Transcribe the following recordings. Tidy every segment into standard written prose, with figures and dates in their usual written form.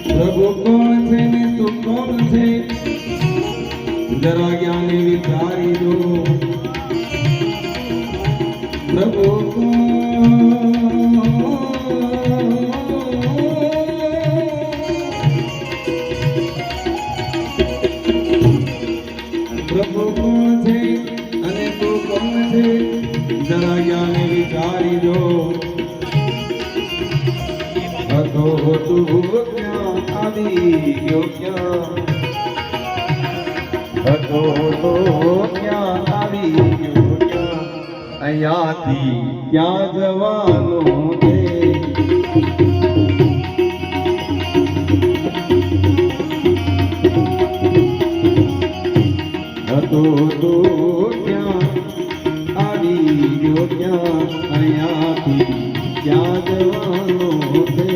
પ્રભુ કોણ છે ને તું કોણ છે જરા જ્ઞાને વિચારી દો પ્રભુ પ્રભુ કોણ છે અને તું કોણ છે જરા જ્ઞાને વિચારી દો અધો તું ક્યાં આવી ગયો ક્યાં હતો તો ક્યાં આવી ગયો ક્યાં અહીંયાથી ક્યાં જવાનું છે હતો તો ક્યાં આવી ગયો ક્યાં અહીંયાથી ક્યાં જવાનું છે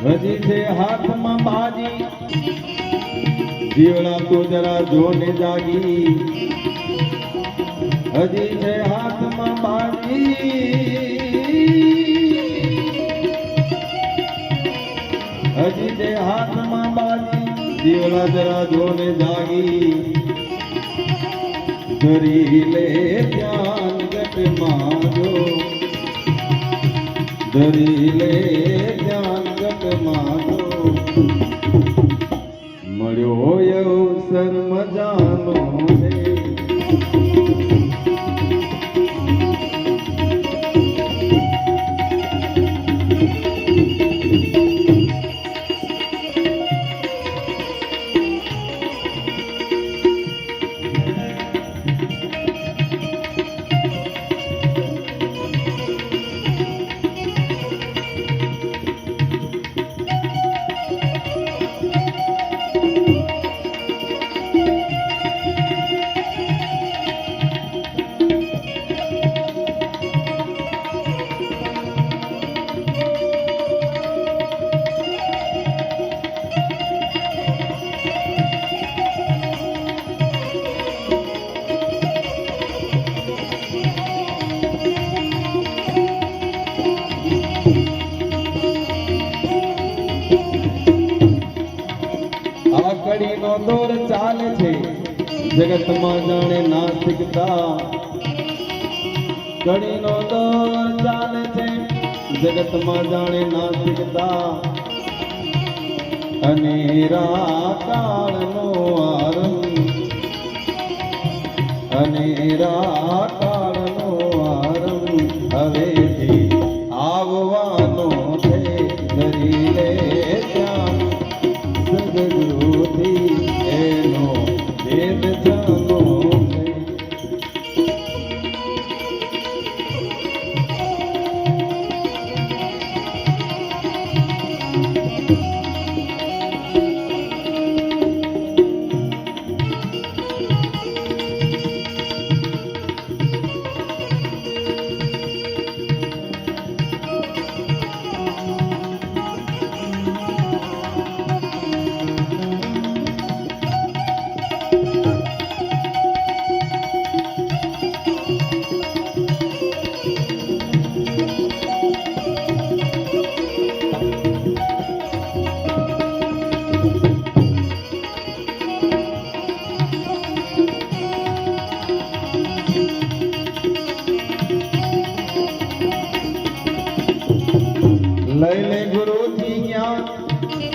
હજી છે હાથમાં બાજી જીવડા તો જરા જોને જાગી હજી છે હાથમાં બાજી હજી છે હાથમાં બાજી જીવડા જરા જોને જાગી ધરી લે ધ્યાન ગટમાં જો ધરી લે ધ્યાન ગટમાં મળ્યો અવસર મજાનો છે કડીનો દોર ચાલે છે જગતમાં જાણે નાસ્તિકતા કડીનો દોર ચાલે છે જગતમાં જાણે નાસ્તિકતા અનેરા કાળનો આરંભ અનેરા કાળનો આરંભ હવેથી આવવાનો છે ધરી લે ત્યાં સદગુરુથી એનો ભેદ જાણો છે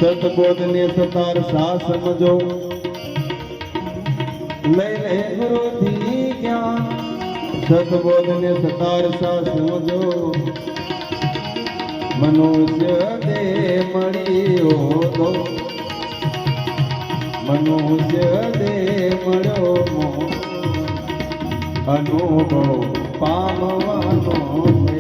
સતબોધ ને સતાર સા સમજો લઈ લે ગુરુથી જ્ઞાન સતબોધ ને સતાર સા સમજો મનુષ્ય દેહ મળ્યો તો મનુષ્ય દેહ મળ્યો અનુભવ પામવાનો છે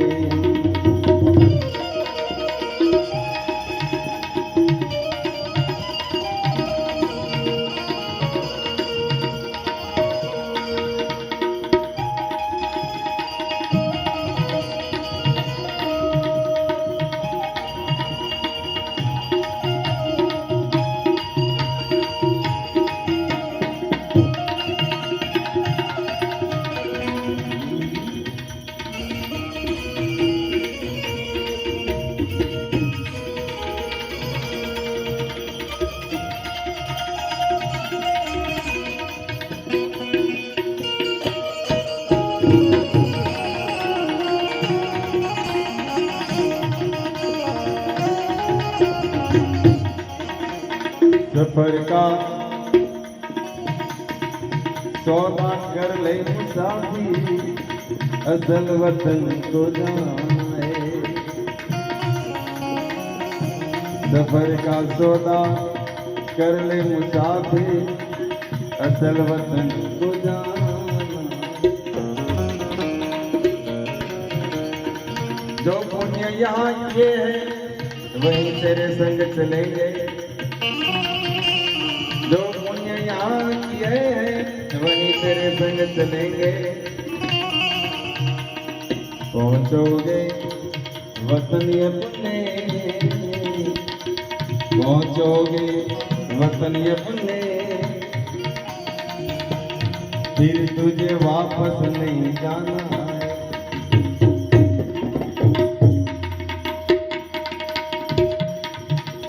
सफर का सौदा कर ले मुसाफिर असल वतन को जाए सफर का सौदा कर ले मुसाफिर असल वतन को जाना जो पुण्य यहाँ ये है वहीं तेरे संग चलेंगे जो पुण्य यहाँ किए हैं वहीं तेरे संग चलेंगे पहुँचोगे वतन अपने पहुँचोगे वतन अपने फिर तुझे वापस नहीं जाना है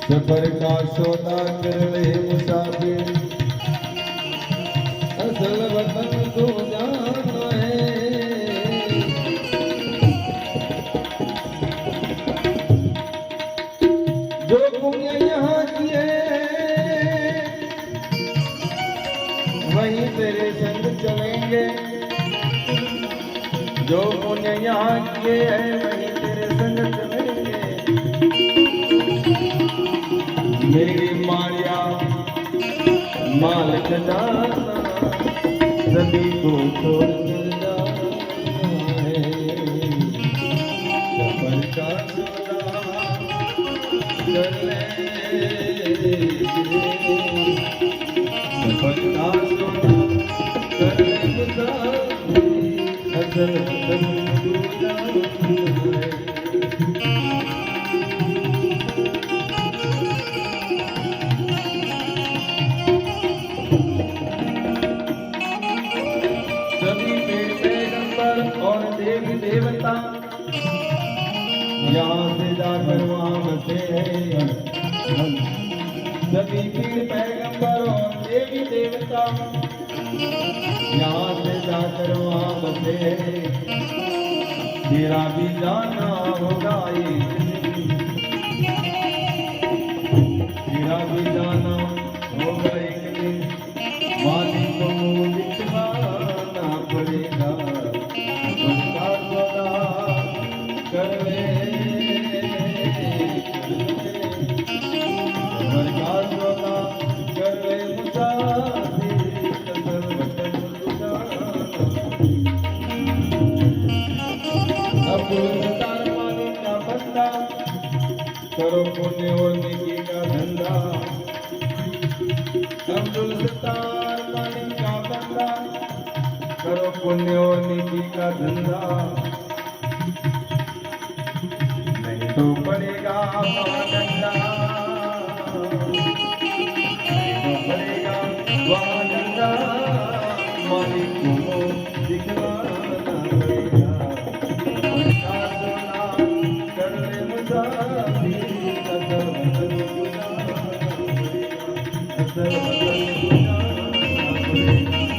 सफर का सौदा कर ले मुसाफिर असल वतन को जाना है जो पुण्य यहाँ किए वहीं तेरे संग चलेंगे जो पुण्य यहाँ किए हैं वहीं तेरे संग चलेंगे मेरी माया माल खजाना सभी को छोड़ कर जाना है सफर का सौदा कर ले सफर का सौदा कर ले मुसाफिर असल वतन को जाना है और देवी देवता यहाँ से जाकर वहाँ बसे हैं सभी पीर पैगंबर और देवी देवता यहाँ से जाकर वहाँ बसे हैं तेरा भी जाना होगा ये तेरा भी जाना होगा एक दिन मालिक को मुँह दिखलाना पड़ेगा करो पुण्य और नेकी का धंधा अब्दुल सत्तार मालिक का बंदा करो पुण्य और नेकी का धंधा नहीं तो पड़ेगा महाडंडा नहीं तो पड़ेगा महाडंडा मालिक को दिखलाना पड़ेगा उनका सोना कर ले मुसाफिर असल वतन को जाना पड़ेगा असल वतन को जाना पड़ेगा